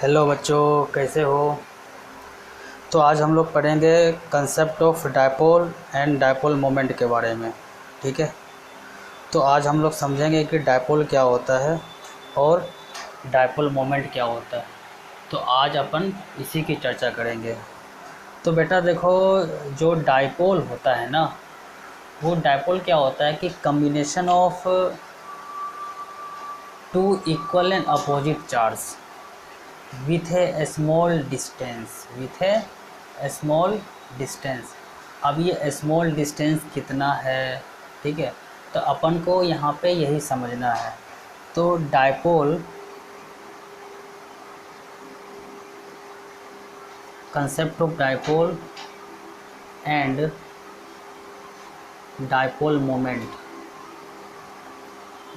Hello बच्चों, कैसे हो। तो आज हम लोग पढ़ेंगे concept of dipole and dipole moment के बारे में। ठीक है, तो आज हम लोग समझेंगे कि डायपोल क्या होता है और डायपोल मोमेंट क्या होता है। तो आज अपन इसी की चर्चा करेंगे। तो बेटा देखो, जो डायपोल होता है ना, वो डायपोल क्या होता है कि combination of two equal and opposite charge with a small distance। अब ये स्मॉल डिस्टेंस कितना है, ठीक है, तो अपन को यहाँ पे यही समझना है। तो dipole, concept of dipole and dipole moment,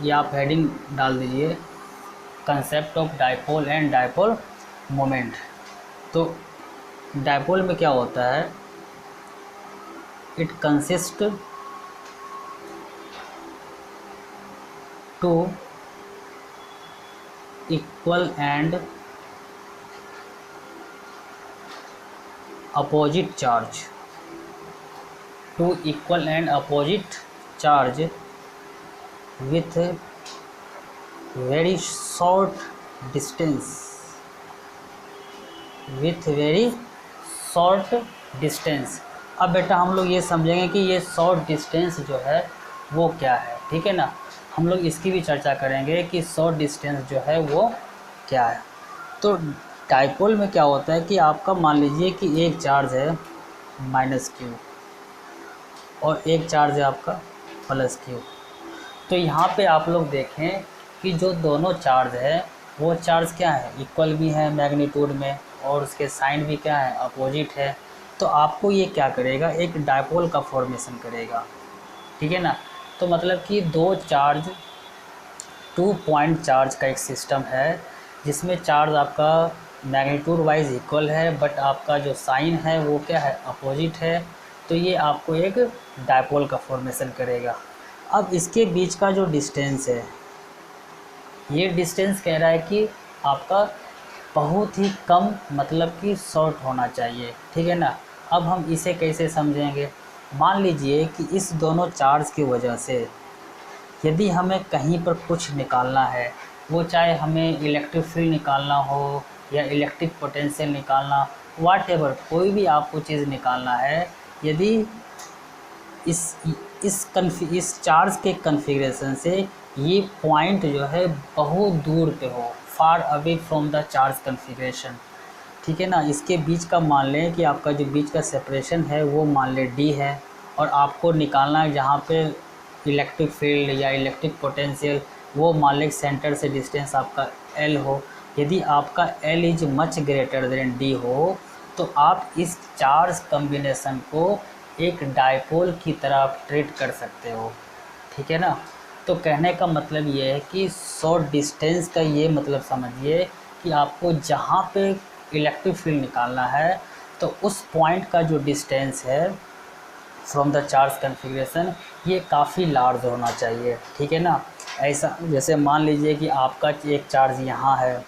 ये आप हेडिंग डाल दीजिए, concept of dipole and dipole moment. तो डायपोल में क्या होता है, it consist to equal and opposite charge, with very short distance, अब बेटा हम लोग ये समझेंगे कि ये शॉर्ट डिस्टेंस जो है वो क्या है। ठीक है ना, हम लोग इसकी भी चर्चा करेंगे कि शॉर्ट डिस्टेंस जो है वो क्या है। तो डायपोल में क्या होता है कि आपका मान लीजिए कि एक चार्ज है -q और एक चार्ज है आपका +q। तो यहाँ पे आप लोग देखें कि जो दोनों चार्ज है वो चार्ज क्या है, इक्वल भी है मैग्नीट्यूड में, और उसके साइन भी क्या है, अपोजिट है। तो आपको ये क्या करेगा, एक डायपोल का फॉर्मेशन करेगा। ठीक है ना, तो मतलब कि दो चार्ज, 2 पॉइंट चार्ज का एक सिस्टम है जिसमें चार्ज आपका मैग्नीट्यूड वाइज इक्वल है, बट आपका जो साइन है वो क्या है, अपोजिट है। तो ये आपको एक डायपोल का फॉर्मेशन करेगा। अब इसके बीच का जो डिस्टेंस है, ये डिस्टेंस कह रहा है कि आपका बहुत ही कम, मतलब कि शॉर्ट होना चाहिए। ठीक है ना, अब हम इसे कैसे समझेंगे। मान लीजिए कि इस दोनों चार्ज की वजह से यदि हमें कहीं पर कुछ निकालना है, वो चाहे हमें इलेक्ट्रिक फील्ड निकालना हो या इलेक्ट्रिक पोटेंशियल निकालना, व्हाटएवर, कोई भी आपको चीज़ निकालना है, यदि इस चार्ज के कन्फिग्रेशन से ये पॉइंट जो है बहुत दूर पे हो, far away from the charge configuration. ठीक है ना, इसके बीच का मान लें कि आपका जो बीच का सेपरेशन है वो मान लें d है, और आपको निकालना है जहाँ पे इलेक्ट्रिक फील्ड या इलेक्ट्रिक पोटेंशियल, वो मान लें सेंटर से डिस्टेंस आपका l हो। यदि आपका l is much greater than d हो, तो आप इस चार्ज कम्बिनेशन को एक डायपोल की तरह आप ट्रीट कर सकते हो। ठीक है ना, तो कहने का मतलब ये है कि शॉर्ट डिस्टेंस का ये मतलब समझिए कि आपको जहाँ पे इलेक्ट्रिक फील्ड निकालना है, तो उस पॉइंट का जो डिस्टेंस है फ्रॉम द चार्ज कन्फिग्रेशन, ये काफ़ी लार्ज होना चाहिए। ठीक है ना, ऐसा जैसे मान लीजिए कि आपका एक चार्ज यहाँ है,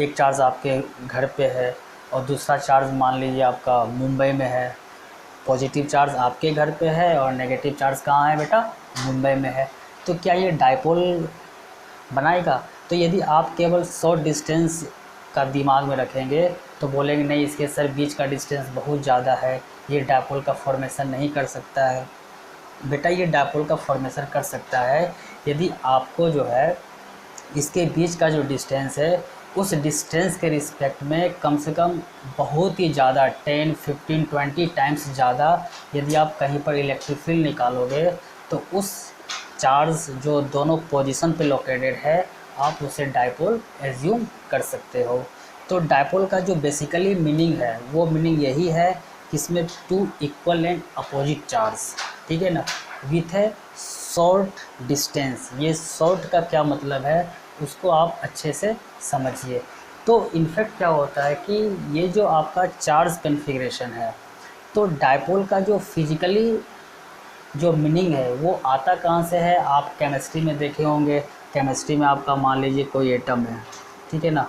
एक चार्ज आपके घर पे है, और दूसरा चार्ज मान लीजिए आपका मुंबई में है। पॉजिटिव चार्ज आपके घर पे है और नेगेटिव चार्ज कहाँ है बेटा, मुंबई में है। तो क्या ये डायपोल बनाएगा? तो यदि आप केवल शॉर्ट डिस्टेंस का दिमाग में रखेंगे तो बोलेंगे नहीं, इसके सर बीच का डिस्टेंस बहुत ज़्यादा है, ये डायपोल का फॉर्मेशन नहीं कर सकता है। बेटा ये डायपोल का फॉर्मेशन कर सकता है यदि आपको जो है इसके बीच का जो डिस्टेंस है, उस डिस्टेंस के रिस्पेक्ट में कम से कम बहुत ही ज़्यादा 10, 15, 20 टाइम्स ज़्यादा यदि आप कहीं पर इलेक्ट्रिक फील्ड निकालोगे, तो उस चार्ज जो दोनों पोजीशन पे लोकेटेड है, आप उसे डायपोल एज्यूम कर सकते हो। तो डायपोल का जो बेसिकली मीनिंग है, वो मीनिंग यही है कि इसमें 2 इक्वल एंड अपोजिट चार्ज, ठीक है ना, विथ है शॉर्ट डिस्टेंस। ये शॉर्ट का क्या मतलब है उसको आप अच्छे से समझिए। तो इनफैक्ट क्या होता है कि ये जो आपका चार्ज कन्फिग्रेशन है, तो डायपोल का जो फिजिकली जो मीनिंग है वो आता कहाँ से है, आप केमिस्ट्री में देखे होंगे। केमिस्ट्री में आपका मान लीजिए कोई एटम है, ठीक है ना,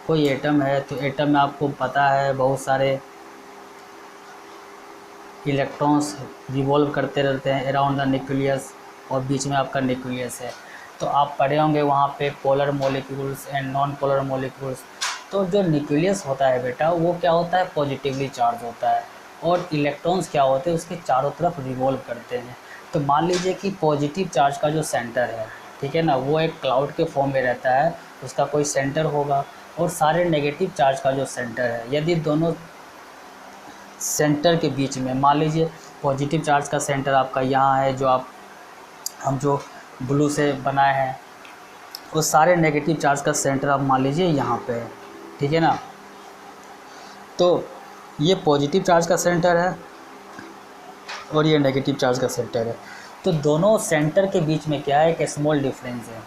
कोई एटम है तो एटम में आपको पता है बहुत सारे इलेक्ट्रॉन्स रिवॉल्व करते रहते हैं अराउंड द न्यूक्लियस, और बीच में आपका न्यूक्लियस है। तो आप पढ़े होंगे वहाँ पे polar molecules and non polar molecules. तो जो न्यूक्लियस होता है बेटा वो क्या होता है, पॉजिटिवली चार्ज होता है, और इलेक्ट्रॉन्स क्या होते हैं उसके चारों तरफ रिवॉल्व करते हैं। तो मान लीजिए कि पॉजिटिव चार्ज का जो सेंटर है, ठीक है ना, वो एक क्लाउड के फॉर्म में रहता है, उसका कोई सेंटर होगा, और सारे नेगेटिव चार्ज का जो सेंटर है, यदि दोनों सेंटर के बीच में, मान लीजिए पॉजिटिव चार्ज का सेंटर आपका यहाँ है, जो हम जो ब्लू से बनाए हैं, वो सारे नेगेटिव चार्ज का सेंटर आप मान लीजिए यहाँ पे है, ठीक है ना। तो ये पॉजिटिव चार्ज का सेंटर है और ये नेगेटिव चार्ज का सेंटर है। तो दोनों सेंटर के बीच में क्या है, एक स्मॉल डिफरेंस है,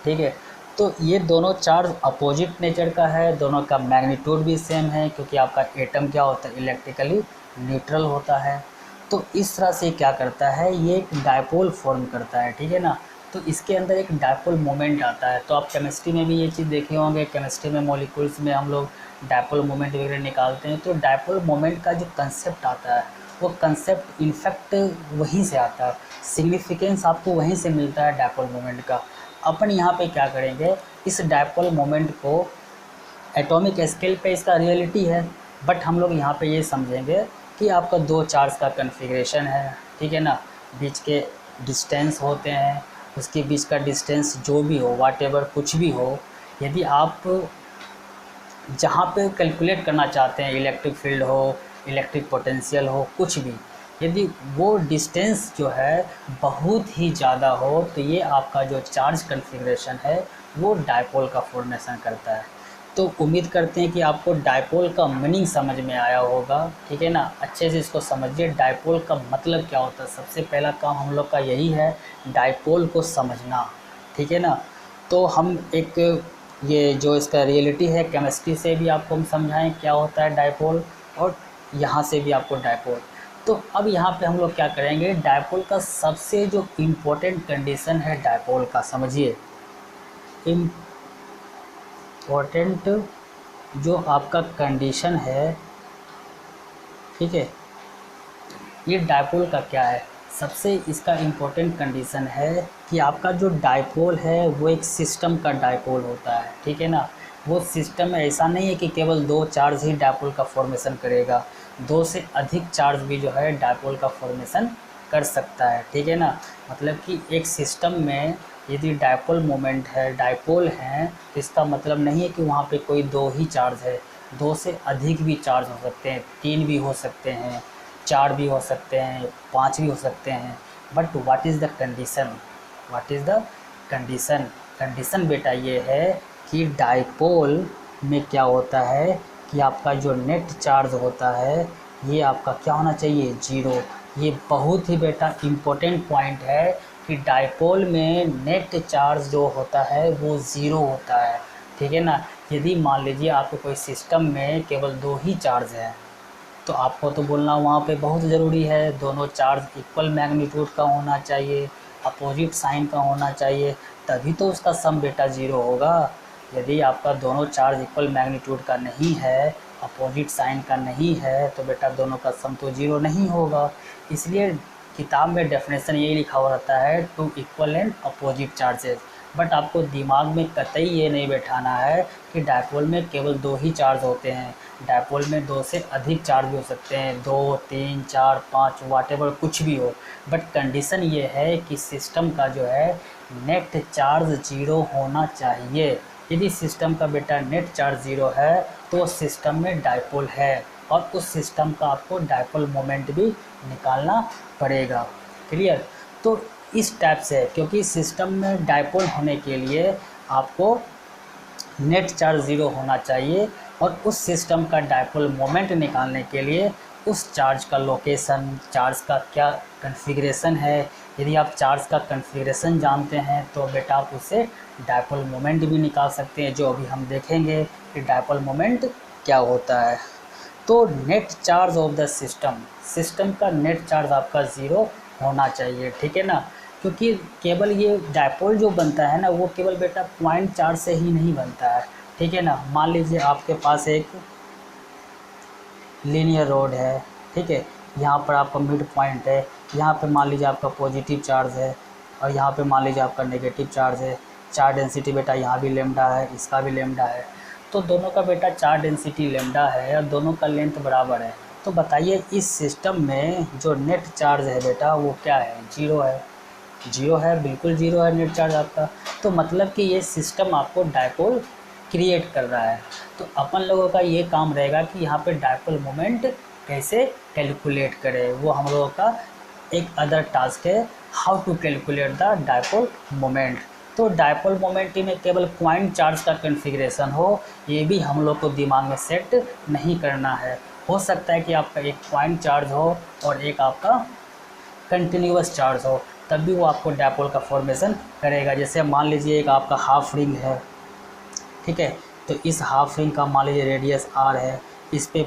ठीक है। तो ये दोनों चार्ज अपोजिट नेचर का है, दोनों का मैग्नीट्यूड भी सेम है, क्योंकि आपका एटम क्या होता है, इलेक्ट्रिकली न्यूट्रल होता है। तो इस तरह से क्या करता है, ये एक डायपोल फॉर्म करता है, ठीक है ना। तो इसके अंदर एक डायपोल मोमेंट आता है। तो आप केमिस्ट्री में भी ये चीज़ देखे होंगे, केमिस्ट्री में मॉलिक्यूल्स में हम लोग डायपोल मोमेंट वगैरह निकालते हैं। तो डायपोल मोमेंट का जो कंसेप्ट आता है, वो कंसेप्ट इनफैक्ट वहीं से आता है, सिग्निफिकेंस आपको वहीं से मिलता है डायपोल मोमेंट का। अपन यहाँ पे क्या करेंगे, इस डायपोल मोमेंट को एटॉमिक स्केल पे इसका रियलिटी है, बट हम लोग यहाँ पे ये समझेंगे कि आपका दो चार्ज का कन्फिग्रेशन है, ठीक है ना, बीच के डिस्टेंस होते हैं, उसके बीच का डिस्टेंस जो भी हो, व्हाटएवर कुछ भी हो, यदि आप जहाँ पे कैलकुलेट करना चाहते हैं, इलेक्ट्रिक फील्ड हो, इलेक्ट्रिक पोटेंशियल हो, कुछ भी, यदि वो डिस्टेंस जो है बहुत ही ज़्यादा हो, तो ये आपका जो चार्ज कन्फिग्रेशन है वो डायपोल का फॉर्मेशन करता है। तो उम्मीद करते हैं कि आपको डायपोल का मीनिंग समझ में आया होगा, ठीक है ना। अच्छे से इसको समझिए, डायपोल का मतलब क्या होता है। सबसे पहला काम हम लोग का यही है, डायपोल को समझना, ठीक है ना। तो हम एक ये जो इसका रियलिटी है, केमिस्ट्री से भी आपको हम समझाएं क्या होता है डायपोल, और यहाँ से भी आपको डायपोल। तो अब यहाँ पे हम लोग क्या करेंगे, डायपोल का सबसे जो इम्पोर्टेंट कंडीशन है डायपोल का, समझिए, इम्पोर्टेंट जो आपका कंडीशन है, ठीक है, ये डायपोल का क्या है, सबसे इसका इम्पोर्टेंट कंडीशन है कि आपका जो डायपोल है वो एक सिस्टम का डायपोल होता है, ठीक है ना। वो सिस्टम ऐसा नहीं है कि केवल दो चार्ज ही डायपोल का फॉर्मेशन करेगा, दो से अधिक चार्ज भी जो है डायपोल का फॉर्मेशन कर सकता है, ठीक है ना। मतलब कि एक सिस्टम में यदि डायपोल मोमेंट है, डायपोल हैं, तो इसका मतलब नहीं है कि वहाँ पे कोई दो ही चार्ज है, दो से अधिक भी चार्ज हो सकते हैं, तीन भी हो सकते हैं, चार भी हो सकते हैं, पाँच भी हो सकते हैं। But what is the condition, what is the condition, condition बेटा ये है कि डायपोल में क्या होता है कि आपका जो नेट चार्ज होता है ये आपका क्या होना चाहिए, जीरो। ये बहुत ही बेटा इम्पोर्टेंट पॉइंट है कि डायपोल में नेट चार्ज जो होता है वो ज़ीरो होता है, ठीक है ना। यदि मान लीजिए आपके कोई सिस्टम में केवल दो ही चार्ज है, तो आपको तो बोलना वहाँ पे बहुत ज़रूरी है, दोनों चार्ज इक्वल मैग्नीट्यूड का होना चाहिए, अपोजिट साइन का होना चाहिए, तभी तो उसका सम बेटा ज़ीरो होगा। यदि आपका दोनों चार्ज इक्वल मैग्नीट्यूड का नहीं है, अपोजिट साइन का नहीं है, तो बेटा दोनों का सम तो ज़ीरो नहीं होगा। इसलिए किताब में डेफिनेशन यही लिखा हुआ रहता है, two equal and opposite charges. But आपको दिमाग में कतई ये नहीं बैठाना है कि डायपोल में केवल दो ही चार्ज होते हैं, डायपोल में दो से अधिक चार्ज भी हो सकते हैं, दो, तीन, चार, पाँच, वाटेवर कुछ भी हो। बट कंडीशन ये है कि सिस्टम का जो है नेट चार्ज ज़ीरो होना चाहिए। यदि सिस्टम का बेटा नेट चार्ज ज़ीरो है तो सिस्टम में डायपोल है, और उस सिस्टम का आपको डायपोल मोमेंट भी निकालना पड़ेगा। क्लियर। तो इस टाइप से, क्योंकि सिस्टम में डायपोल होने के लिए आपको नेट चार्ज ज़ीरो होना चाहिए, और उस सिस्टम का डायपोल मोमेंट निकालने के लिए उस चार्ज का लोकेशन, चार्ज का क्या कन्फिग्रेशन है, यदि आप चार्ज का कन्फिग्रेशन जानते हैं तो बेटा आप उससे डायपोल मोमेंट भी निकाल सकते हैं, जो अभी हम देखेंगे कि डायपोल मोमेंट क्या होता है। तो net charge of the system, system का नेट चार्ज आपका ज़ीरो होना चाहिए, ठीक है ना। क्योंकि केवल ये डायपोल जो बनता है ना, वो केवल बेटा पॉइंट चार्ज से ही नहीं बनता है, ठीक है ना। मान लीजिए आपके पास एक लीनियर रोड है, ठीक है, यहाँ पर आपका मिड पॉइंट है, यहाँ पे मान लीजिए आपका पॉजिटिव चार्ज है और यहाँ पे मान लीजिए आपका नेगेटिव चार्ज है। चार्ज डेंसिटी बेटा यहाँ भी लेमडा है, इसका भी लेमडा है, तो दोनों का बेटा चार्ज डेंसिटी लेमडा है और दोनों का लेंथ बराबर है। तो बताइए इस सिस्टम में जो नेट चार्ज है बेटा वो क्या है? जीरो है। जीरो है, बिल्कुल जीरो है नेट चार्ज आपका। तो मतलब कि ये सिस्टम आपको डायपोल क्रिएट कर रहा है। तो अपन लोगों का ये काम रहेगा कि यहाँ पे डायपोल मोमेंट कैसे कैलकुलेट करें, वो हम लोगों का एक अदर टास्क है, how to calculate the dipole moment. तो डायपोल मोमेंट में केवल पॉइंट चार्ज का कन्फिग्रेशन हो, ये भी हम लोग को दिमाग में सेट नहीं करना है। हो सकता है कि आपका एक पॉइंट चार्ज हो और एक आपका कंटिन्यूअस चार्ज हो, तब भी वो आपको डायपोल का फॉर्मेशन करेगा। जैसे मान लीजिए एक आपका हाफ रिंग है, ठीक है, तो इस हाफ रिंग का मान लीजिए रेडियस आर है, इस पे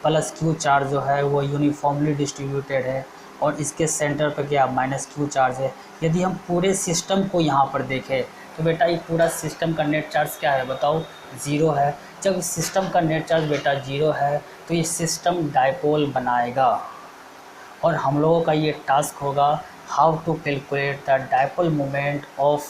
प्लस क्यू चार्ज जो है वो यूनिफॉर्मली डिस्ट्रीब्यूटेड है और इसके सेंटर पर क्या माइनस क्यू चार्ज है। यदि हम पूरे सिस्टम को यहाँ पर देखें तो बेटा ये पूरा सिस्टम का नेट चार्ज क्या है बताओ? ज़ीरो है। जब इस सिस्टम का नेट चार्ज बेटा ज़ीरो है तो ये सिस्टम डायपोल बनाएगा और हम लोगों का ये टास्क होगा how to calculate the dipole moment of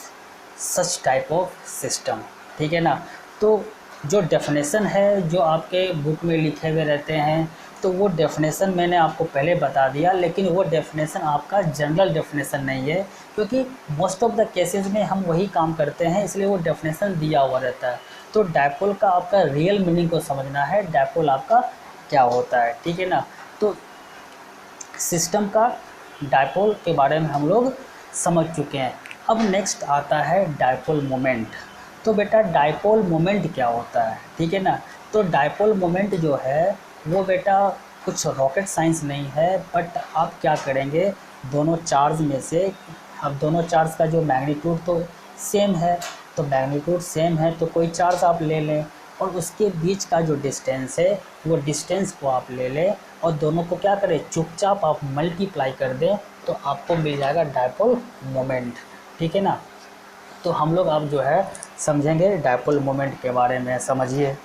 such type of system, ठीक है ना। तो जो डेफिनेशन है जो आपके बुक में लिखे हुए रहते हैं, तो वो डेफिनेशन मैंने आपको पहले बता दिया, लेकिन वो डेफिनेशन आपका जनरल डेफिनेशन नहीं है, क्योंकि मोस्ट ऑफ द केसेस में हम वही काम करते हैं, इसलिए वो डेफिनेशन दिया हुआ रहता है। तो डायपोल का आपका रियल मीनिंग को समझना है, डायपोल आपका क्या होता है, ठीक है ना। तो सिस्टम का डायपोल के बारे में हम लोग समझ चुके हैं। अब नेक्स्ट आता है डायपोल मोमेंट। तो बेटा डायपोल मोमेंट क्या होता है, ठीक है ना। तो डायपोल मोमेंट जो है वो बेटा कुछ रॉकेट साइंस नहीं है, बट आप क्या करेंगे, दोनों चार्ज में से, अब दोनों चार्ज का जो मैग्नीट्यूड तो सेम है, तो मैग्नीट्यूड सेम है तो कोई चार्ज आप ले लें और उसके बीच का जो डिस्टेंस है वो डिस्टेंस को आप ले लें और दोनों को क्या करें, चुपचाप आप मल्टीप्लाई कर दें तो आपको मिल जाएगा डायपोल मोमेंट, ठीक है ना। तो हम लोग अब जो है समझेंगे डायपोल मोमेंट के बारे में। समझिए,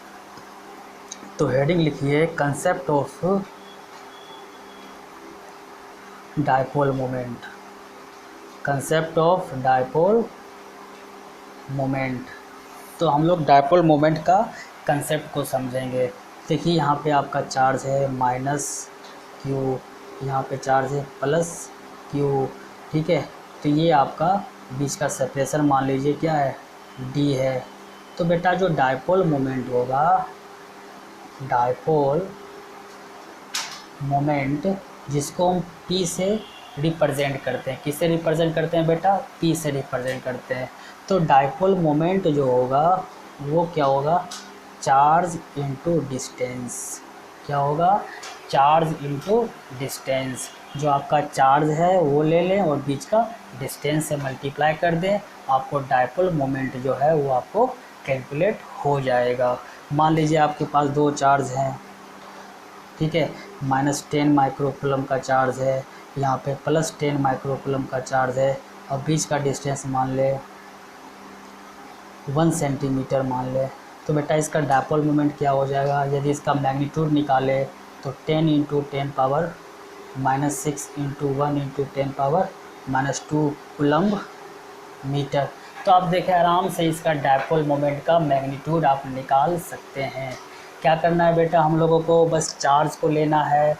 तो हेडिंग लिखिए concept of dipole moment. Concept of dipole moment. तो हम लोग डायपोल मोमेंट का कंसेप्ट को समझेंगे। देखिए यहाँ पे आपका चार्ज है माइनस क्यू, यहाँ पे चार्ज है प्लस क्यू, ठीक है। तो ये आपका बीच का सेपरेशन मान लीजिए क्या है, डी है। तो बेटा जो डायपोल मोमेंट होगा, डायपोल मोमेंट जिसको हम पी से रिप्रेजेंट करते हैं, किससे रिप्रेजेंट करते हैं बेटा, पी से रिप्रेजेंट करते हैं। तो डायपोल मोमेंट जो होगा वो क्या होगा, चार्ज इनटू डिस्टेंस। क्या होगा, चार्ज इनटू डिस्टेंस। जो आपका चार्ज है वो ले लें और बीच का डिस्टेंस से मल्टीप्लाई कर दें, आपको डायपोल मोमेंट जो है वो आपको कैलकुलेट हो जाएगा। मान लीजिए आपके पास दो चार्ज हैं, ठीक है, -10 माइक्रोकूलम का चार्ज है, यहाँ पे +10 माइक्रोकूलम का चार्ज है और बीच का डिस्टेंस मान ले 1 सेंटीमीटर मान ले। तो बेटा इसका डायपोल मोमेंट क्या हो जाएगा, यदि इसका मैग्नीट्यूड निकाले तो 10 × 10 पावर -6 × 1 × 10 पावर -2 कूलम्ब मीटर। तो आप देखें आराम से इसका डायपोल मोमेंट का मैग्नीट्यूड आप निकाल सकते हैं। क्या करना है बेटा, हम लोगों को बस चार्ज को लेना है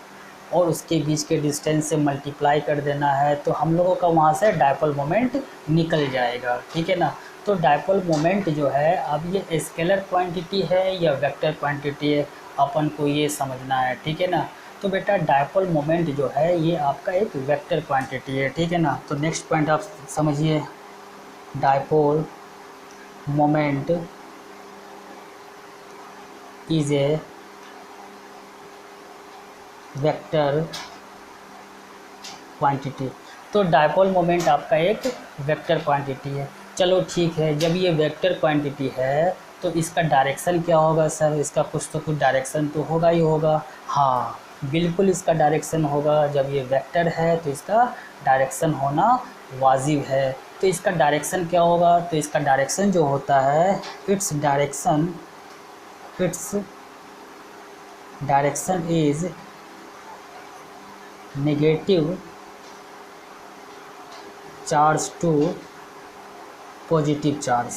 और उसके बीच के डिस्टेंस से मल्टीप्लाई कर देना है, तो हम लोगों का वहाँ से डायपोल मोमेंट निकल जाएगा, ठीक है ना। तो डायपोल मोमेंट जो है, अब ये स्केलर क्वांटिटी है या वेक्टर क्वांटिटी है, अपन को ये समझना है, ठीक है ना। तो बेटा डायपोल मोमेंट जो है ये आपका एक वेक्टर क्वांटिटी है, ठीक है ना। तो नेक्स्ट पॉइंट आप समझिए, dipole moment is a vector quantity. तो डायपोल मोमेंट आपका एक वेक्टर क्वांटिटी है। चलो ठीक है, जब ये वेक्टर क्वांटिटी है तो इसका डायरेक्शन क्या होगा सर, इसका कुछ तो कुछ डायरेक्शन तो होगा ही होगा। हाँ बिल्कुल इसका डायरेक्शन होगा, जब ये वेक्टर है तो इसका डायरेक्शन होना वाजिब है। तो इसका डायरेक्शन क्या होगा, तो इसका डायरेक्शन जो होता है, its direction its direction is negative charge to positive charge.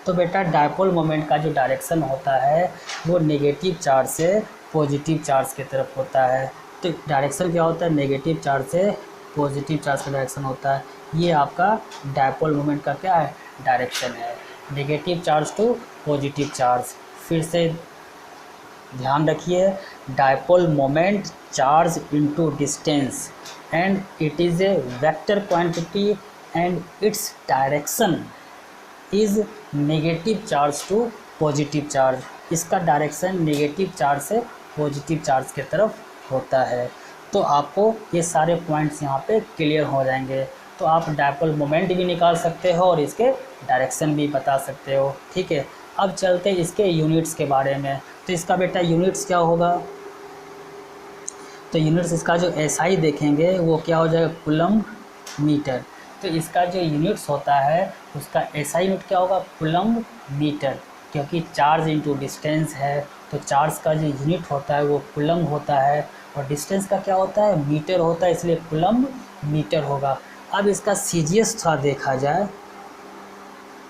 तो बेटा डायपोल मोमेंट का जो डायरेक्शन होता है वो नेगेटिव चार्ज से पॉजिटिव चार्ज की तरफ होता है। तो डायरेक्शन क्या होता है, नेगेटिव चार्ज से पॉजिटिव चार्ज का डायरेक्शन होता है। ये आपका डायपोल मोमेंट का क्या है, डायरेक्शन है, negative charge to positive charge. फिर से ध्यान रखिए, dipole moment charge into distance and it is a vector quantity and its direction is negative charge to positive charge. इसका डायरेक्शन नेगेटिव चार्ज से पॉजिटिव चार्ज की तरफ होता है। तो आपको ये सारे पॉइंट्स यहाँ पे क्लियर हो जाएंगे। तो आप डायपोल मोमेंट भी निकाल सकते हो और इसके डायरेक्शन भी बता सकते हो। ठीक है, अब चलते इसके यूनिट्स के बारे में। तो इसका बेटा यूनिट्स क्या होगा, तो यूनिट्स इसका जो एसआई देखेंगे वो क्या हो जाएगा, कूलम्ब मीटर। तो इसका जो यूनिट्स होता है उसका एसआई यूनिट क्या होगा, कूलम्ब मीटर, क्योंकि चार्ज इनटू डिस्टेंस है तो चार्ज का जो यूनिट होता है वो कूलम्ब होता है और डिस्टेंस का क्या होता है, मीटर होता है, इसलिए कूलम्ब मीटर होगा। अब इसका सीजीएस थोड़ा देखा जाए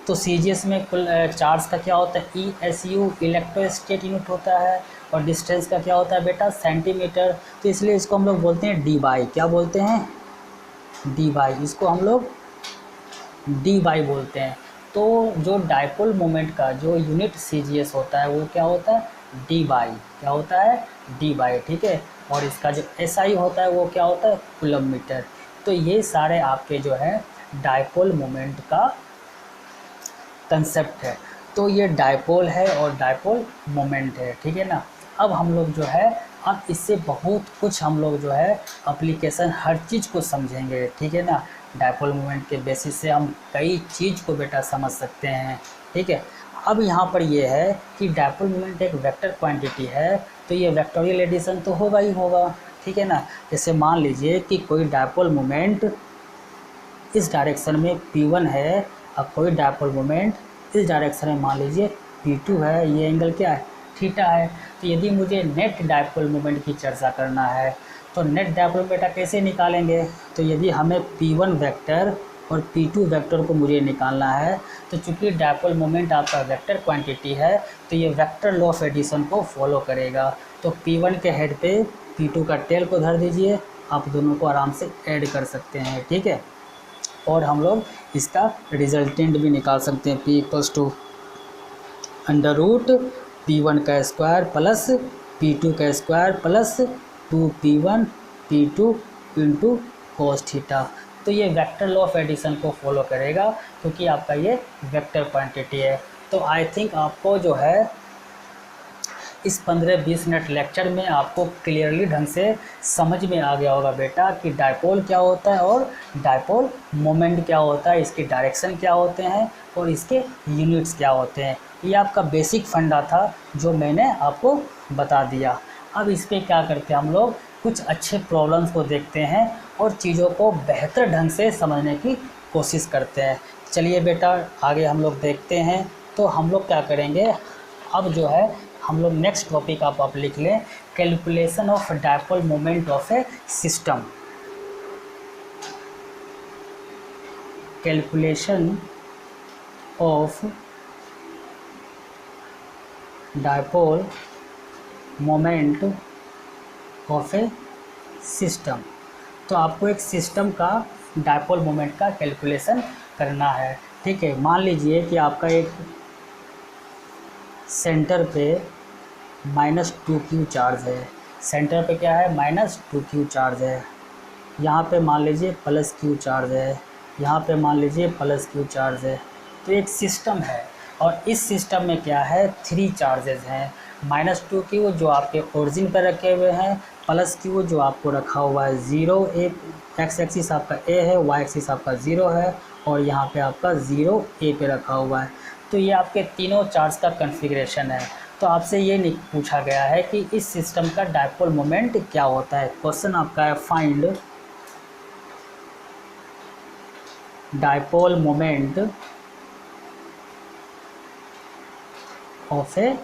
तो सीजीएस में कुल चार्ज का क्या होता है, ESU इलेक्ट्रोस्टेट यूनिट होता है और डिस्टेंस का क्या होता है बेटा, सेंटीमीटर। तो इसलिए इसको हम लोग बोलते हैं डी बाई, क्या बोलते हैं, डी बाई, इसको हम लोग डी बाई बोलते हैं। तो जो डायपोल मोमेंट का जो यूनिट सीजीएस होता है वो क्या होता है, डी बाई, क्या होता है, डी बाई। ठीक है, और इसका जो एसआई होता है वो क्या होता है, कूलम्ब मीटर। तो ये सारे आपके जो है डायपोल मोमेंट का कंसेप्ट है। तो ये डायपोल है और डायपोल मोमेंट है। ठीक है ना। अब हम लोग जो है अब इससे बहुत कुछ हम लोग जो है एप्लीकेशन हर चीज़ को समझेंगे। ठीक है ना, डायपोल मोमेंट के बेसिस से हम कई चीज़ को बेटा समझ सकते हैं। ठीक है, अब यहाँ पर ये है कि डायपोल मोमेंट एक वेक्टर क्वांटिटी है तो ये वेक्टोरियल एडिशन तो होगा ही होगा। ठीक है ना, जैसे मान लीजिए कि कोई डायपोल मोमेंट इस डायरेक्शन में P1 है, अब कोई डायपोल मोमेंट इस डायरेक्शन में मान लीजिए P2 है, ये एंगल क्या है, थीटा है। तो यदि मुझे नेट डायपोल मोमेंट की चर्चा करना है तो नेट डायपोल बेटा कैसे निकालेंगे, तो यदि हमें P1 वेक्टर और P2 वेक्टर को मुझे निकालना है तो चूंकि डायपोल मोमेंट आपका वेक्टर क्वांटिटी है तो ये वेक्टर लॉ ऑफ एडिशन को फॉलो करेगा। तो P1 के हेड पे P2 का टेल को धर दीजिए, आप दोनों को आराम से ऐड कर सकते हैं। ठीक है, और हम लोग इसका रिजल्टेंट भी निकाल सकते हैं, P equals to under root P1 का स्क्वायर प्लस P2 का square plus 2P1 P2 into cos theta. तो ये वेक्टर लॉ ऑफ एडिशन को फॉलो करेगा क्योंकि आपका ये वेक्टर क्वांटिटी है। तो आई थिंक आपको जो है इस 15-20 मिनट लेक्चर में आपको क्लियरली ढंग से समझ में आ गया होगा बेटा कि डायपोल क्या होता है और डायपोल मोमेंट क्या होता है, इसके डायरेक्शन क्या होते हैं और इसके यूनिट्स क्या होते हैं। ये आपका बेसिक फंडा था जो मैंने आपको बता दिया। अब इस पर क्या करते हैं, हम लोग कुछ अच्छे प्रॉब्लम्स को देखते हैं और चीज़ों को बेहतर ढंग से समझने की कोशिश करते हैं। चलिए बेटा आगे हम लोग देखते हैं। तो हम लोग क्या करेंगे, अब जो है हम लोग नेक्स्ट टॉपिक आप लिख लें, calculation of dipole moment of A system. Calculation of dipole moment of A system. तो आपको एक सिस्टम का डायपोल मोमेंट का कैलकुलेशन करना है। ठीक है, मान लीजिए कि आपका एक सेंटर पे -2q चार्ज है, सेंटर पे क्या है, -2q चार्ज है, यहाँ पे मान लीजिए +q चार्ज है, यहाँ पे मान लीजिए +q चार्ज है। तो एक सिस्टम है और इस सिस्टम में क्या है, 3 चार्जेस हैं, -2q जो आपके ओरिजिन पर रखे हुए हैं, +q जो आपको रखा हुआ है 0, एक एक्स एक्सिस आपका a है, y एक्सिस आपका 0 है और यहाँ पे आपका 0 a पे रखा हुआ है। तो ये आपके तीनों चार्ज का कॉन्फ़िगरेशन है। तो आपसे ये पूछा गया है कि इस सिस्टम का डायपोल मोमेंट क्या होता है। क्वेश्चन आपका है find dipole moment of A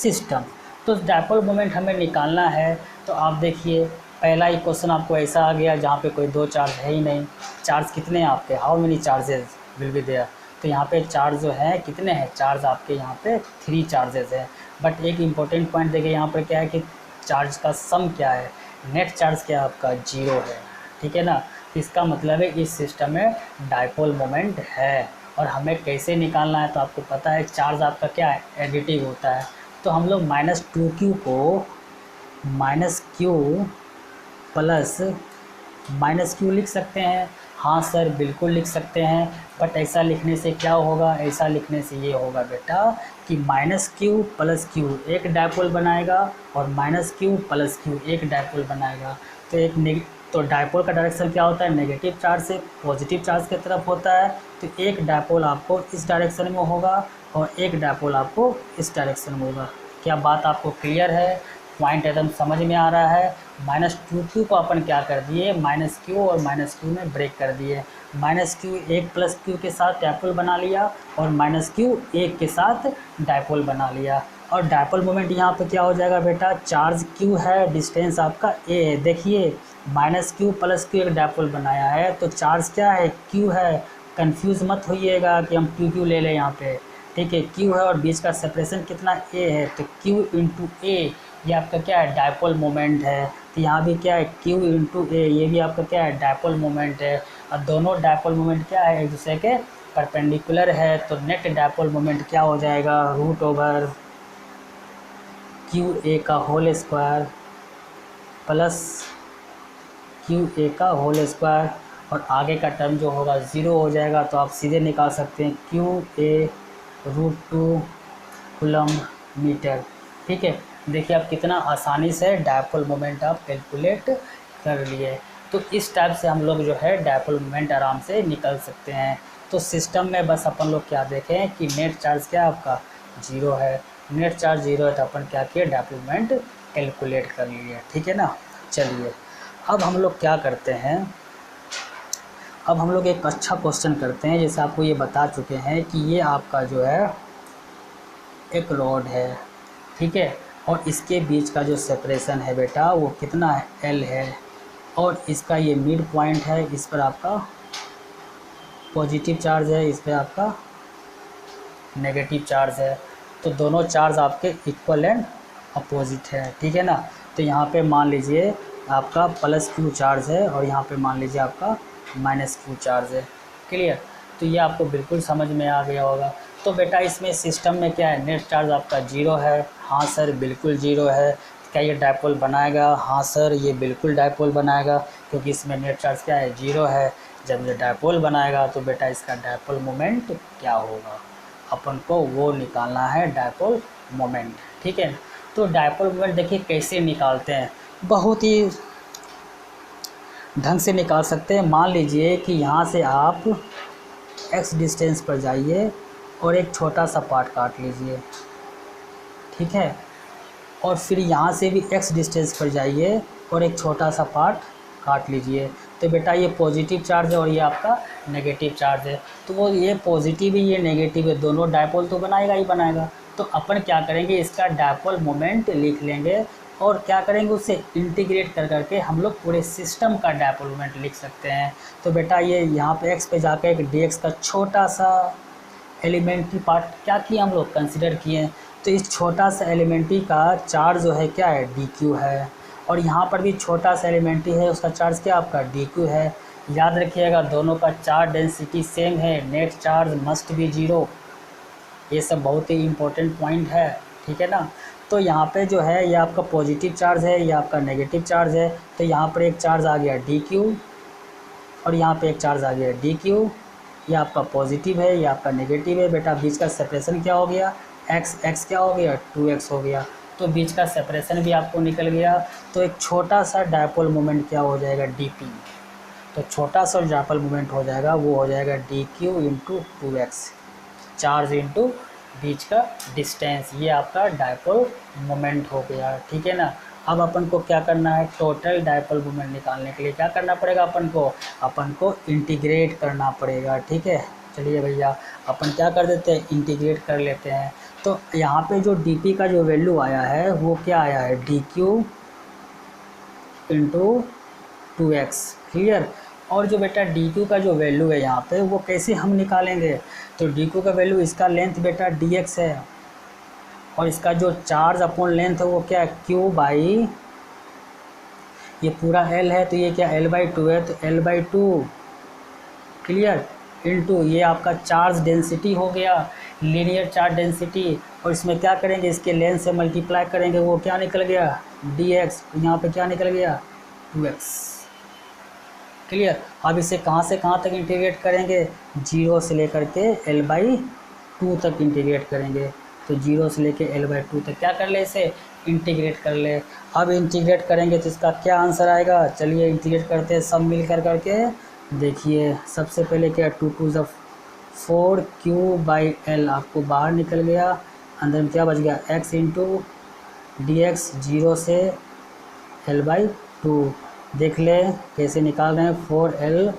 system. तो डायपोल मोमेंट हमें निकालना है। तो आप देखिए पहला ही क्वेश्चन आपको ऐसा आ गया जहाँ पे कोई दो चार्ज है ही नहीं। चार्ज कितने हैं आपके, how many charges will be there. तो यहाँ पे चार्ज जो है कितने हैं, चार्ज आपके यहाँ पे 3 चार्जेस है। बट एक इम्पोर्टेंट पॉइंट देखिए यहाँ पर क्या है कि चार्ज का सम क्या है, नेट चार्ज क्या है आपका 0 है, ठीक है ना। इसका मतलब है इस सिस्टम में डायपोल मोमेंट है। और हमें कैसे निकालना है, तो आपको पता है चार्ज आपका क्या है, एडिटिव होता है। तो हम लोग -2q को -q प्लस -q लिख सकते हैं। हाँ सर बिल्कुल लिख सकते हैं। बट ऐसा लिखने से क्या होगा, ऐसा लिखने से ये होगा बेटा कि -q प्लस q एक डायपोल बनाएगा और -q प्लस q एक डायपोल बनाएगा। तो डायपोल का डायरेक्शन क्या होता है, नेगेटिव चार्ज से पॉजिटिव चार्ज की तरफ होता है। तो एक डायपोल आपको इस डायरेक्शन में होगा और एक डायपोल आपको इस डायरेक्शन में होगा। क्या बात आपको क्लियर है, पॉइंट एकदम समझ में आ रहा है। -2q को अपन क्या कर दिए, -q और -q में ब्रेक कर दिए। -q एक प्लस q के साथ डायपोल बना लिया और -q एक के साथ डायपोल बना लिया। और डायपोल मोमेंट यहाँ पे क्या हो जाएगा बेटा, चार्ज q है, डिस्टेंस आपका a है। देखिए -q प्लस q एक डायपोल बनाया है तो चार्ज क्या है, q है। कंफ्यूज मत होइएगा कि हम q ले लें यहाँ पे, ठीक है। q है और बीच का सेपरेशन कितना a है, तो q इंटू a ये आपका क्या है, डायपोल मोमेंट है। तो यहाँ भी क्या है, q इंटू a ये भी आपका क्या है, डायपोल मोमेंट है। और दोनों डायपोल मोमेंट क्या है, एक दूसरे के परपेंडिकुलर है। तो नेट डायपोल मोमेंट क्या हो जाएगा, √qa का होल स्क्वायर प्लस qa का होल स्क्वायर। और आगे का टर्म जो होगा 0 हो जाएगा। तो आप सीधे निकाल सकते हैं qa√2 कूलम मीटर, ठीक है। देखिए आप कितना आसानी से डायपोल मोमेंट आप कैलकुलेट कर लिए। तो इस टाइप से हम लोग जो है डायपोल मोमेंट आराम से निकल सकते हैं। तो सिस्टम में बस अपन लोग क्या देखें कि नेट चार्ज क्या आपका 0 है। नेट चार्ज 0 है तो अपन क्या किए, डायपोल मोमेंट कैलकुलेट कर लिए, ठीक है ना। चलिए अब हम लोग क्या करते हैं, अब हम लोग एक अच्छा क्वेश्चन करते हैं। जैसे आपको ये बता चुके हैं कि ये आपका जो है एक रॉड है, ठीक है। और इसके बीच का जो सेपरेशन है बेटा वो कितना है, L है। और इसका ये मिड पॉइंट है, इस पर आपका पॉजिटिव चार्ज है, इस पर आपका नेगेटिव चार्ज है। तो दोनों चार्ज आपके इक्वल एंड अपोजिट है, ठीक है ना। तो यहाँ पे मान लीजिए आपका +q चार्ज है और यहाँ पे मान लीजिए आपका -q चार्ज है, क्लियर। तो ये आपको बिल्कुल समझ में आ गया होगा। तो बेटा इसमें सिस्टम में क्या है, नेट चार्ज आपका 0 है। हाँ सर बिल्कुल 0 है। क्या ये डायपोल बनाएगा, हाँ सर ये बिल्कुल डायपोल बनाएगा, क्योंकि इसमें नेट चार्ज क्या है, 0 है। जब ये डायपोल बनाएगा तो बेटा इसका डायपोल मोमेंट क्या होगा, अपन को वो निकालना है, डायपोल मोमेंट, ठीक है। तो डायपोल मोमेंट देखिए कैसे निकालते हैं, बहुत ही ढंग से निकाल सकते हैं। मान लीजिए कि यहाँ से आप x डिस्टेंस पर जाइए और एक छोटा सा पार्ट काट लीजिए, ठीक है। और फिर यहाँ से भी x डिस्टेंस पर जाइए और एक छोटा सा पार्ट काट लीजिए। तो बेटा ये पॉजिटिव चार्ज है और ये आपका नेगेटिव चार्ज है। तो वो ये पॉजिटिव ही ये नेगेटिव है, दोनों डायपोल तो बनाएगा ही बनाएगा। तो अपन क्या करेंगे, इसका डायपोल मोमेंट लिख लेंगे और क्या करेंगे, उससे इंटीग्रेट कर करके हम लोग पूरे सिस्टम का डायपोल मोमेंट लिख सकते हैं। तो बेटा ये यहाँ पे x पे जाकर एक dx का छोटा सा एलिमेंट्री पार्ट क्या किया हम लोग, कंसिडर किए। तो इस छोटा सा एलिमेंट्री का चार्ज जो है क्या है, dq है। और यहाँ पर भी छोटा सा एलिमेंट्री है, उसका चार्ज क्या आपका dq है। याद रखिएगा दोनों का चार्ज डेंसिटी सेम है, नेट चार्ज मस्ट बी 0। ये सब बहुत ही इम्पोर्टेंट पॉइंट है, ठीक है ना। तो यहाँ पे जो है ये आपका पॉजिटिव चार्ज है, ये आपका नेगेटिव चार्ज है। तो यहाँ पर एक चार्ज आ गया dq और यहाँ पे एक चार्ज आ गया dq। ये आपका पॉजिटिव है, ये आपका नेगेटिव है। बेटा बीच का सेपरेशन क्या हो गया, x क्या हो गया, 2x हो गया। तो बीच का सेपरेशन भी आपको निकल गया। तो एक छोटा सा डायपोल मोमेंट क्या हो जाएगा, dp। तो छोटा सा डायपोल मोमेंट हो जाएगा, वो हो जाएगा dq into 2x, charge into बीच का डिस्टेंस। ये आपका डायपोल मोमेंट हो गया, ठीक है ना। अब अपन को क्या करना है, टोटल डायपोल मोमेंट निकालने के लिए क्या करना पड़ेगा, अपन को इंटीग्रेट करना पड़ेगा, ठीक है। चलिए भैया अपन क्या कर देते हैं, इंटीग्रेट कर लेते हैं। तो यहाँ पे जो डी का जो वैल्यू आया है वो क्या आया है, D Q into 2x। Clear. और जो बेटा डी क्यू का जो वैल्यू है यहाँ पे वो कैसे हम निकालेंगे, तो डी क्यू का वैल्यू, इसका लेंथ बेटा dx है और इसका जो चार्ज अपॉन लेंथ है वो क्या है, क्यू बाई, ये पूरा l है तो ये क्या l/2 है तो l/2। क्लियर। इनटू ये आपका चार्ज डेंसिटी हो गया, लीनियर चार्ज डेंसिटी, और इसमें क्या करेंगे, इसके लेंथ से मल्टीप्लाई करेंगे, वो क्या निकल गया dx, यहाँ पे क्या निकल गया 2x। क्लियर। अब इसे कहाँ से कहाँ तक इंटीग्रेट करेंगे, 0 से लेकर के l/2 तक इंटीग्रेट करेंगे। तो 0 से लेके l/2 तक क्या कर ले, इसे इंटीग्रेट कर ले। अब इंटीग्रेट करेंगे तो इसका क्या आंसर आएगा, चलिए इंटीग्रेट करते हैं सब मिल कर करके। देखिए सबसे पहले क्या 2 2 ज़ा 4 q/l आपको बाहर निकल गया, अंदर में क्या बच गया x इंटू dx, 0 से l/2। देख ले कैसे निकाल रहे हैं, 4l,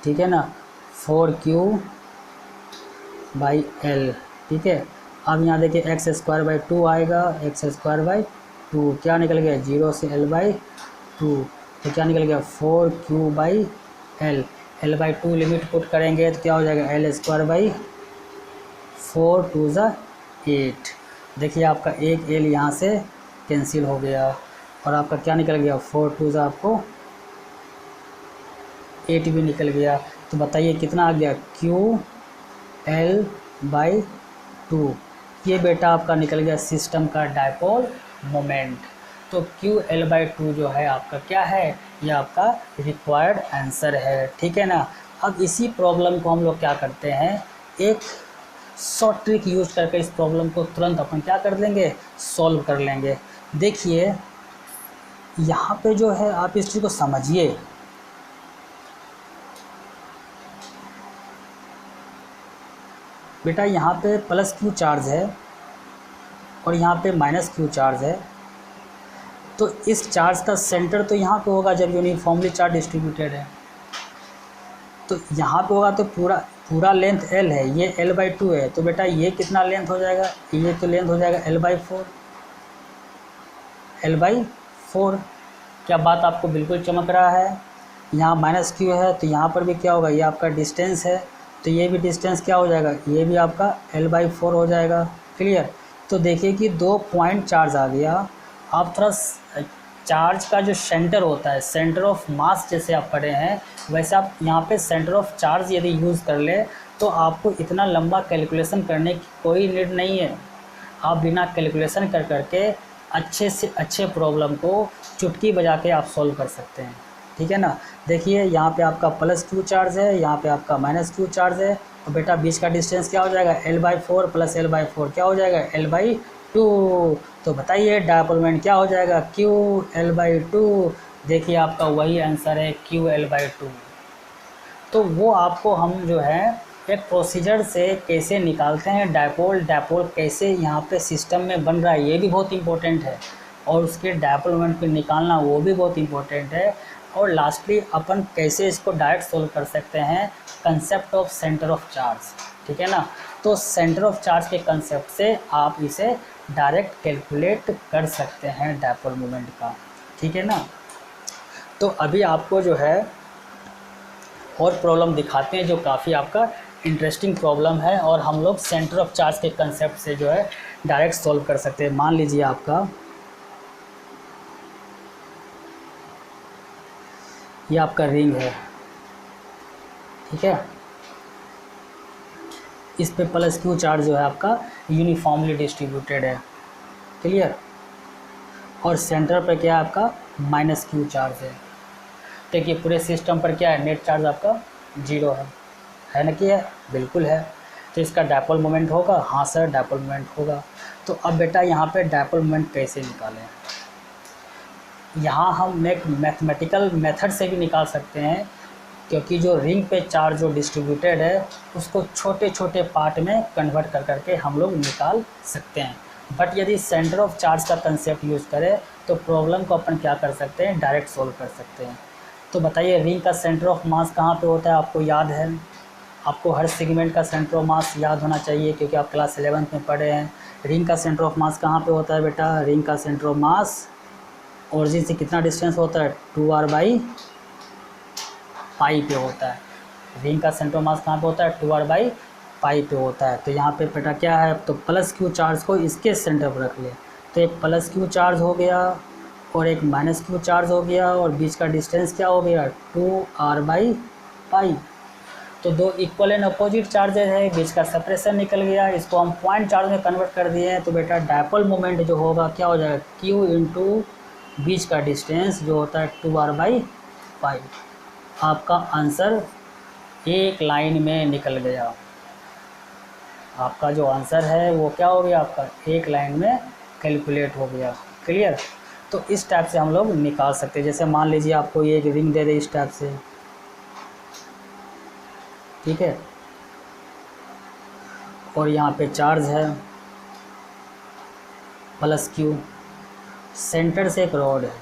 ठीक है ना, 4q/l, ठीक है। अब यहाँ देखिए x²/2 आएगा, x²/2 क्या निकल गया 0 से l/2, तो क्या निकल गया 4q/l, l/2 लिमिट पुट करेंगे तो क्या हो जाएगा l²/4 2 ज़ा 8। देखिए आपका एक l यहाँ से कैंसिल हो गया और आपका क्या निकल गया 4 2 ज़ा आपको 8 भी निकल गया। तो बताइए कितना आ गया QL/2। ये बेटा आपका निकल गया सिस्टम का डायपोल मोमेंट। तो QL/2 जो है आपका क्या है, ये आपका रिक्वायर्ड आंसर है, ठीक है ना। अब इसी प्रॉब्लम को हम लोग क्या करते हैं, एक शॉर्ट ट्रिक यूज करके इस प्रॉब्लम को तुरंत अपन क्या कर लेंगे, सॉल्व कर लेंगे। देखिए यहाँ पे जो है आप इस चीज़ को समझिए, बेटा यहाँ पे +q चार्ज है और यहाँ पे -q चार्ज है, तो इस चार्ज का सेंटर तो यहाँ पे होगा जब यूनिफॉर्मली चार्ज डिस्ट्रीब्यूटेड है, तो यहाँ पे होगा तो पूरा लेंथ l है, ये l/2 है, तो बेटा ये कितना लेंथ हो जाएगा, ये तो लेंथ हो जाएगा l/4। क्या बात आपको बिल्कुल चमक रहा है। यहाँ -q है तो यहाँ पर भी क्या होगा, ये आपका डिस्टेंस है तो ये भी डिस्टेंस क्या हो जाएगा, ये भी आपका l/4 हो जाएगा। क्लियर। तो देखिए कि 2 पॉइंट चार्ज आ गया। आप थोड़ा चार्ज का जो सेंटर होता है, सेंटर ऑफ मास जैसे आप पढ़े हैं वैसे आप यहाँ पे सेंटर ऑफ चार्ज यदि यूज़ कर ले तो आपको इतना लंबा कैलकुलेशन करने की कोई नीड नहीं है। आप बिना कैलकुलेशन कर करके अच्छे से अच्छे प्रॉब्लम को चुटकी बजा के आप सॉल्व कर सकते हैं, ठीक है ना। देखिए यहाँ पे आपका +q चार्ज है, यहाँ पे आपका -q चार्ज है, तो बेटा बीच का डिस्टेंस क्या हो जाएगा l/4 + l/4 क्या हो जाएगा l/2। तो बताइए डायपोल मोमेंट क्या हो जाएगा QL/2। देखिए आपका वही आंसर है QL/2। तो वो आपको हम जो है एक प्रोसीजर से कैसे निकालते हैं डायपोल कैसे यहाँ पे सिस्टम में बन रहा है ये भी बहुत इंपॉर्टेंट है, और उसके डायपोल मोमेंट को निकालना वो भी बहुत इंपॉर्टेंट है। और लास्टली अपन कैसे इसको डायरेक्ट सोल्व कर सकते हैं, concept of centre of charge, ठीक है ना। तो सेंटर ऑफ चार्ज के कंसेप्ट से आप इसे डायरेक्ट कैलकुलेट कर सकते हैं डायपोल मोमेंट का, ठीक है ना। तो अभी आपको जो है और प्रॉब्लम दिखाते हैं जो काफ़ी आपका इंटरेस्टिंग प्रॉब्लम है और हम लोग सेंटर ऑफ चार्ज के कंसेप्ट से जो है डायरेक्ट सॉल्व कर सकते हैं। मान लीजिए आपका ये आपका रिंग है, ठीक है, इस पे +q चार्ज जो है आपका यूनिफॉर्मली डिस्ट्रीब्यूटेड है। क्लियर। और सेंटर पर क्या है आपका -q चार्ज है। देखिए पूरे सिस्टम पर क्या है, नेट चार्ज आपका 0 है ना, कि है, बिल्कुल है। तो इसका डायपोल मोमेंट होगा, हाँ सर डायपोल मोमेंट होगा। तो अब बेटा यहाँ पे डायपोल मोमेंट कैसे निकालें, यहाँ हम एक मैथमेटिकल मेथड से भी निकाल सकते हैं, क्योंकि जो रिंग पे चार्ज जो डिस्ट्रीब्यूटेड है उसको छोटे छोटे पार्ट में कन्वर्ट कर करके हम लोग निकाल सकते हैं। बट यदि सेंटर ऑफ चार्ज का कंसेप्ट यूज़ करें तो प्रॉब्लम को अपन क्या कर सकते हैं, डायरेक्ट सोल्व कर सकते हैं। तो बताइए रिंग का सेंटर ऑफ मास कहाँ पे होता है, आपको याद है, आपको हर सेगमेंट का सेंटर ऑफ मास याद होना चाहिए, क्योंकि आप क्लास 11th में पढ़े हैं। रिंग का सेंटर ऑफ मास कहाँ पे होता है बेटा? रिंग का सेंटर ऑफ मास ओरिजिन से कितना डिस्टेंस होता है? 2r/π पे होता है। रिंग का सेंटर ऑफ मास कहाँ पे होता है? 2r/π पे होता है। तो यहाँ पे बेटा क्या है, तो प्लस क्यू चार्ज को इसके सेंटर पर रख ले, तो एक प्लस क्यू चार्ज हो गया और एक माइनस क्यू चार्ज हो गया, और बीच का डिस्टेंस क्या हो गया? 2r/π। तो दो इक्वल एंड अपोजिट चार्जेज है, बीच का सेपरेशन निकल गया, इसको हम पॉइंट चार्ज में कन्वर्ट कर दिए हैं। तो बेटा डायपोल मोमेंट जो होगा क्या हो जाएगा? q इंटू बीच का डिस्टेंस जो होता है 2r/π। आपका आंसर एक लाइन में निकल गया। आपका जो आंसर है वो क्या हो गया? आपका एक लाइन में कैलकुलेट हो गया। क्लियर? तो इस टाइप से हम लोग निकाल सकते हैं। जैसे मान लीजिए आपको ये एक रिंग दे दे इस टाइप से, ठीक है, और यहाँ पे चार्ज है प्लस क्यू, सेंटर से एक रॉड है,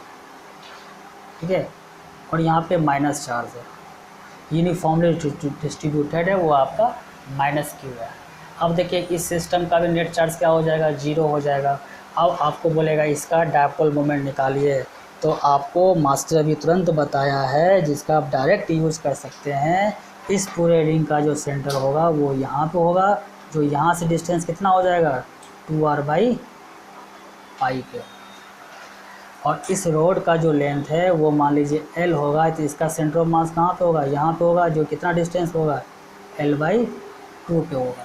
ठीक है, और यहाँ पे माइनस चार्ज है, यूनिफॉर्मली डिस्ट्रीब्यूटेड है, वो आपका माइनस क्यू है। अब देखिए इस सिस्टम का भी नेट चार्ज क्या हो जाएगा? 0 हो जाएगा। अब आपको बोलेगा इसका डायपोल मोमेंट निकालिए, तो आपको मास्टर अभी तुरंत बताया है जिसका आप डायरेक्ट यूज़ कर सकते हैं। इस पूरे रिंग का जो सेंटर होगा वो यहाँ पे होगा, जो यहाँ से डिस्टेंस कितना हो जाएगा? 2r/π पे, और इस रोड का जो लेंथ है वो मान लीजिए l होगा, तो इसका सेंटर ऑफ मास कहाँ पे होगा? यहाँ पे होगा, जो कितना डिस्टेंस होगा? l/2 पे होगा।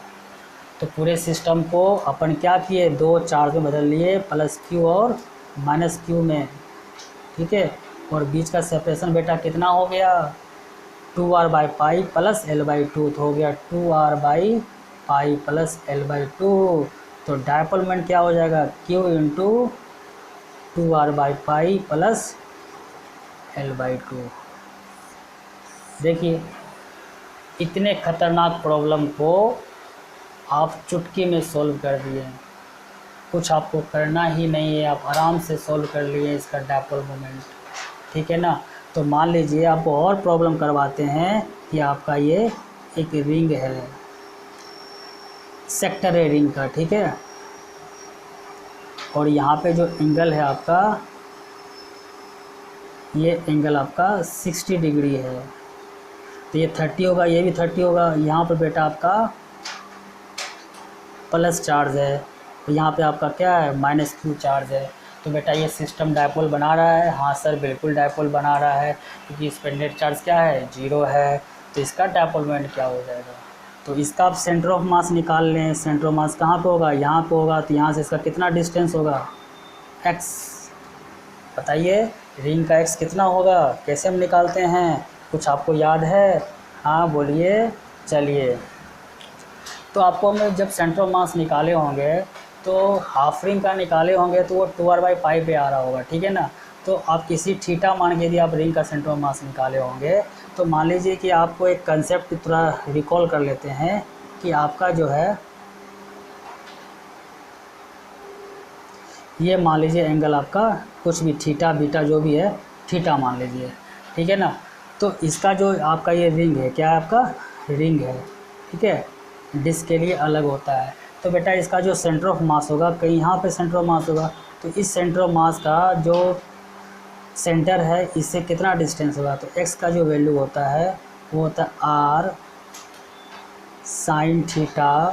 तो पूरे सिस्टम को अपन क्या किए? दो चार्ज में बदल लिए, प्लस क्यू और माइनस क्यू में, ठीक है, और बीच का सेपरेशन बेटा कितना हो गया? 2r/π प्लस l/2, तो हो गया 2r/π प्लस l/2। तो डायपोल मोमेंट क्या हो जाएगा? q into 2r/π plus l/2। देखिए इतने खतरनाक प्रॉब्लम को आप चुटकी में सॉल्व कर दिए, कुछ आपको करना ही नहीं है, आप आराम से सॉल्व कर लिए इसका डायपोल मोमेंट, ठीक है ना। तो मान लीजिए आपको और प्रॉब्लम करवाते हैं कि आपका ये एक रिंग है, सेक्टर है रिंग का, ठीक है, और यहाँ पे जो एंगल है आपका, ये एंगल आपका 60 डिग्री है, तो ये 30 होगा, ये भी 30 होगा। यहाँ पर बेटा आपका प्लस चार्ज है, तो यहाँ पे आपका क्या है? माइनस क्यू चार्ज है। तो बेटा ये सिस्टम डायपोल बना रहा है? हाँ सर बिल्कुल डायपोल बना रहा है, क्योंकि इस पर नेट चार्ज क्या है? 0 है। तो इसका डायपोल मोमेंट क्या हो जाएगा? तो इसका आप सेंटर ऑफ मास निकाल लें। सेंटर ऑफ मास कहाँ पे होगा? यहाँ पे होगा। तो यहाँ से इसका कितना डिस्टेंस होगा? x। बताइए रिंग का x कितना होगा? कैसे हम निकालते हैं? कुछ आपको याद है? हाँ बोलिए। चलिए, तो आपको हमने जब सेंटर ऑफ मास निकाले होंगे तो हाफ रिंग का निकाले होंगे तो वो 2r/π पे आ रहा होगा, ठीक है ना। तो आप किसी थीटा मान के यदि आप रिंग का सेंटर ऑफ मास निकाले होंगे, तो मान लीजिए कि आपको एक कंसेप्ट थोड़ा रिकॉल कर लेते हैं कि आपका जो है ये मान लीजिए एंगल आपका कुछ भी थीटा बीटा जो भी है, थीटा मान लीजिए, ठीक है ना। तो इसका जो आपका ये रिंग है, क्या है? आपका रिंग है, ठीक है, डिस्क के लिए अलग होता है। तो बेटा इसका जो सेंटर ऑफ मास होगा, कहीं यहाँ पे सेंटर ऑफ मास होगा, तो इस सेंटर ऑफ मास का जो सेंटर है इससे कितना डिस्टेंस होगा? तो x का जो वैल्यू होता है वो होता है r sin थीटा/थीटा।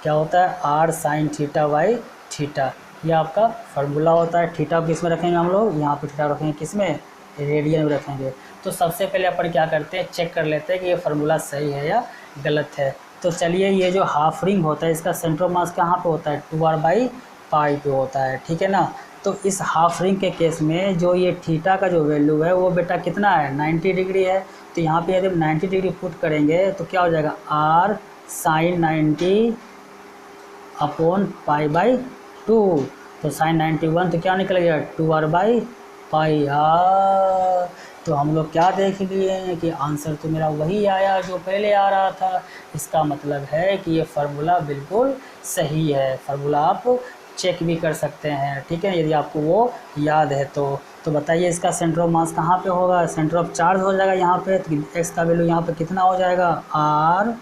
क्या होता है? r sin थीटा/थीटा। ये आपका फार्मूला होता है। थीटा किस में रखेंगे हम लोग? यहाँ पे थीटा रखेंगे किस में? रेडियन में रखेंगे। तो सबसे पहले अपन क्या करते हैं? चेक कर लेते हैं कि ये फार्मूला सही है या गलत है। तो चलिए, ये जो हाफ रिंग होता है इसका सेंटर ऑफ मास कहाँ पे होता है? 2r/π पे होता है, ठीक है ना। तो इस हाफ रिंग के केस में जो ये थीटा का जो वैल्यू है वो बेटा कितना है? 90 डिग्री है। तो यहाँ पे यदि 90 डिग्री पुट करेंगे तो क्या हो जाएगा? r sin 90 upon π/2। तो sin 91 तो क्या निकल गया? 2r/π। तो हम लोग क्या देख लिए कि आंसर तो मेरा वही आया जो पहले आ रहा था। इसका मतलब है कि ये फार्मूला बिल्कुल सही है। फार्मूला आप चेक भी कर सकते हैं, ठीक है, यदि आपको वो याद है तो। तो बताइए इसका सेंटर ऑफ मास कहाँ पे होगा, सेंटर ऑफ चार्ज हो जाएगा यहाँ पे। तो एक्स का वैल्यू यहाँ पे कितना हो जाएगा, आर,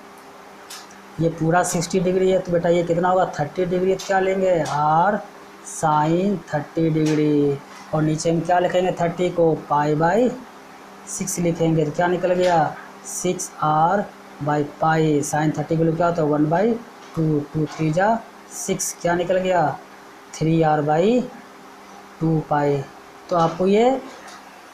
ये पूरा 60 डिग्री है तो बेटा ये कितना होगा 30 डिग्री। क्या लेंगे, आर साइन 30 डिग्री, और नीचे में क्या लिखेंगे 30 को पाई बाई 6 लिखेंगे। तो क्या निकल गया 6r by pi, sign 30 value क्या होता है 1/2, 2 3 जा 6, क्या निकल गया 3r बाई 2 पाई। तो आपको ये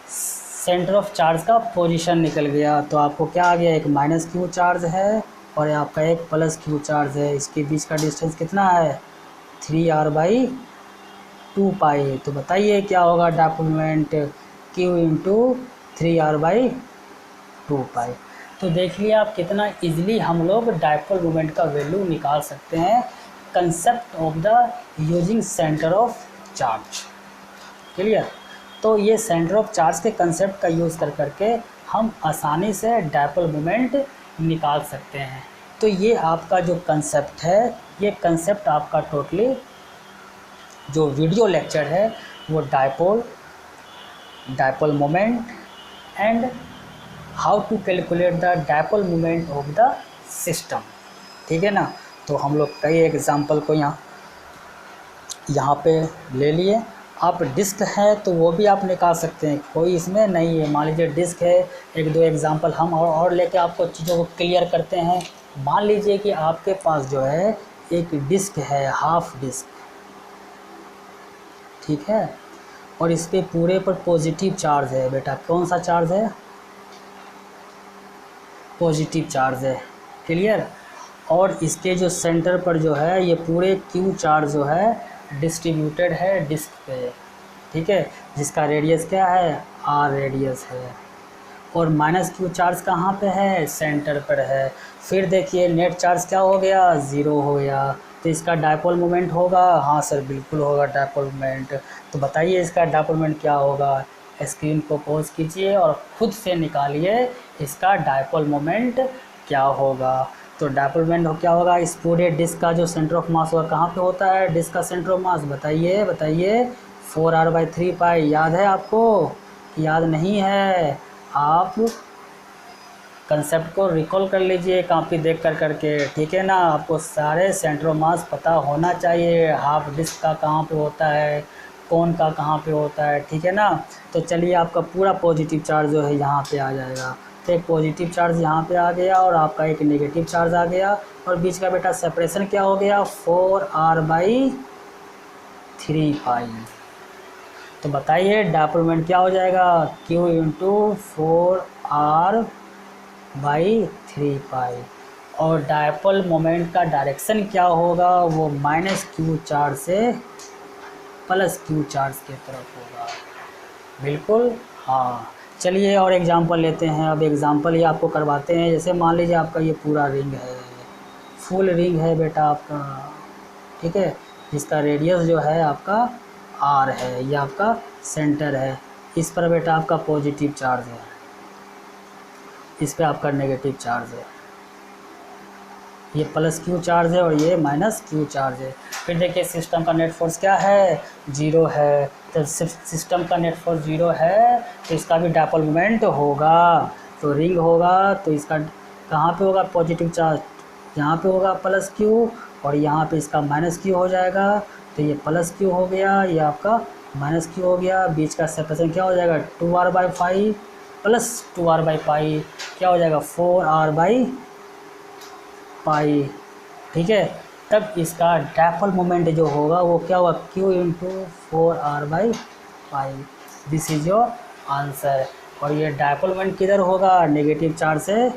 सेंटर ऑफ चार्ज का पोजीशन निकल गया। तो आपको क्या आ गया, एक माइनस क्यू चार्ज है और आपका एक प्लस क्यू चार्ज है, इसके बीच का डिस्टेंस कितना है 3r बाई 2 पाई। तो बताइए क्या होगा dipole moment, q into 3r by 2 पाई। तो देख लिया आप कितना इजीली हम लोग डायपोल मोमेंट का वैल्यू निकाल सकते हैं concept of the using centre of charge. Clear. तो ये सेंटर ऑफ चार्ज के कंसेप्ट का यूज़ कर करके हम आसानी से डायपोल मोमेंट निकाल सकते हैं। तो ये आपका जो कंसेप्ट है, ये कंसेप्ट आपका टोटली जो वीडियो लेक्चर है वो dipole moment and how to calculate the dipole moment of the system, ठीक है ना। तो हम लोग कई एग्जांपल को यहाँ पे ले लिए। आप डिस्क है तो वो भी आप निकाल सकते हैं, कोई इसमें नहीं है। मान लीजिए डिस्क है, एक दो एग्जांपल हम और लेके आपको चीज़ों को क्लियर करते हैं। मान लीजिए कि आपके पास जो है एक डिस्क है, हाफ डिस्क, ठीक है, और इस पे पूरे पर पॉजिटिव चार्ज है। बेटा कौन सा चार्ज है, पॉजिटिव चार्ज है। क्लियर। और इसके जो सेंटर पर जो है ये पूरे क्यू चार्ज जो है डिस्ट्रीब्यूटेड है डिस्क पे, ठीक है, जिसका रेडियस क्या है आर रेडियस है। और माइनस क्यू चार्ज कहाँ पे है, सेंटर पर है। फिर देखिए नेट चार्ज क्या हो गया, ज़ीरो हो गया। तो इसका डायपोल मोमेंट होगा, हाँ सर बिल्कुल होगा डायपोल मोमेंट। तो बताइए इसका डायपोल मोमेंट क्या होगा, स्क्रीन को पॉज कीजिए और खुद से निकालिए इसका डायपोल मोमेंट क्या होगा। तो डायपोल मोमेंट क्या होगा, इस पूरे डिस्क का जो सेंटर ऑफ मास होगा कहाँ पे होता है, डिस्क का सेंटर ऑफ मास बताइए 4r/3 पाई। याद है आपको, याद नहीं है, आप कंसेप्ट को रिकॉल कर लीजिए कॉपी देख कर करके, ठीक है ना। आपको सारे सेंटर ऑफ मास पता होना चाहिए, हाफ डिस्क का कहाँ पे होता है, कौन का कहाँ पे होता है, ठीक है ना। तो चलिए आपका पूरा पॉजिटिव चार्ज जो है यहाँ पे आ जाएगा। तो एक पॉजिटिव चार्ज यहाँ पे आ गया और आपका एक नेगेटिव चार्ज आ गया, और बीच का बेटा सेपरेशन क्या हो गया 4r/3 पाई। तो बताइए डायपोल मोमेंट क्या हो जाएगा, q इंटू 4r/3 पाई। और डायपोल मोमेंट का डायरेक्शन क्या होगा, वो माइनस क्यू चार्ज से प्लस क्यू चार्ज की तरफ होगा। बिल्कुल हाँ। चलिए और एग्जांपल लेते हैं। अब एग्जांपल ये आपको करवाते हैं। जैसे मान लीजिए आपका ये पूरा रिंग है, फुल रिंग है बेटा आपका, ठीक है, जिसका रेडियस जो है आपका आर है, ये आपका सेंटर है। इस पर बेटा आपका पॉजिटिव चार्ज है, इस पर आपका नेगेटिव चार्ज है, ये प्लस क्यू चार्ज है और ये माइनस क्यू चार्ज है। फिर देखिए सिस्टम का नेट फोर्स क्या है, जीरो है। तो सिस्टम का नेट फोर्स जीरो है तो इसका भी डायपोल मोमेंट होगा। तो रिंग होगा तो इसका कहाँ पे होगा पॉजिटिव चार्ज, यहाँ पे होगा प्लस क्यू, और यहाँ पे इसका माइनस क्यू हो जाएगा। तो ये प्लस क्यू हो गया, ये आपका माइनस क्यू हो गया। बीच का सेपरेशन क्या हो जाएगा 2r/5 प्लस 2r/पाई, क्या हो जाएगा 4r/पाई, ठीक है। तब इसका डायपोल मोमेंट जो होगा वो क्या होगा q इंटू 4r/पाई। This is your answer. और ये डायपोल मोमेंट किधर होगा, नेगेटिव चार्ज से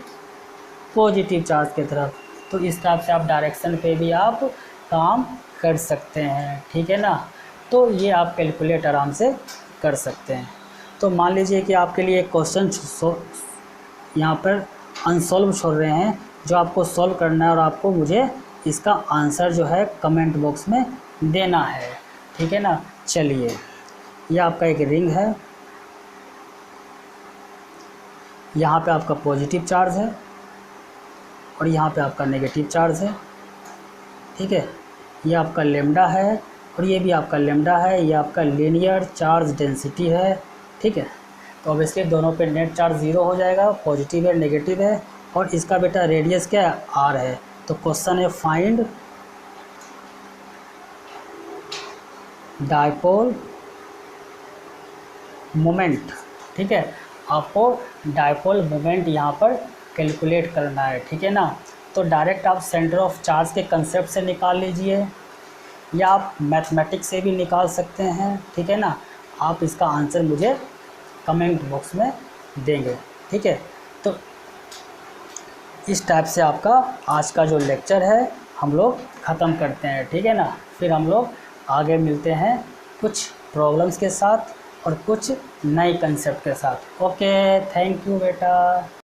पॉजिटिव चार्ज की तरफ। तो इस टाइप से आप डायरेक्शन पे भी आप काम कर सकते हैं, ठीक है ना। तो ये आप कैलकुलेट आराम से कर सकते हैं। तो मान लीजिए कि आपके लिए क्वेश्चन यहाँ पर अनसॉल्व छोड़ रहे हैं, जो आपको सॉल्व करना है और आपको मुझे इसका आंसर जो है कमेंट बॉक्स में देना है, ठीक है ना। चलिए ये आपका एक रिंग है, यहाँ पे आपका पॉजिटिव चार्ज है और यहाँ पे आपका नेगेटिव चार्ज है, ठीक है। ये आपका लेमडा है और ये भी आपका लेमडा है, ये आपका लीनियर चार्ज डेंसिटी है। ठीक है, तो ऑब्वियसली दोनों पे नेट चार्ज 0 हो जाएगा, पॉजिटिव है नेगेटिव है। और इसका बेटा रेडियस क्या है, आर है। तो क्वेश्चन है फाइंड डायपोल मोमेंट। ठीक है, आपको डायपोल मोमेंट यहाँ पर कैलकुलेट करना है। ठीक है ना, तो डायरेक्ट आप सेंटर ऑफ चार्ज के कंसेप्ट से निकाल लीजिए, या आप मैथमेटिक्स से भी निकाल सकते हैं। ठीक है ना, आप इसका आंसर मुझे कमेंट बॉक्स में देंगे। ठीक है, तो इस टाइप से आपका आज का जो लेक्चर है हम लोग ख़त्म करते हैं। ठीक है ना, फिर हम लोग आगे मिलते हैं कुछ प्रॉब्लम्स के साथ और कुछ नए कंसेप्ट के साथ। ओके, थैंक यू बेटा।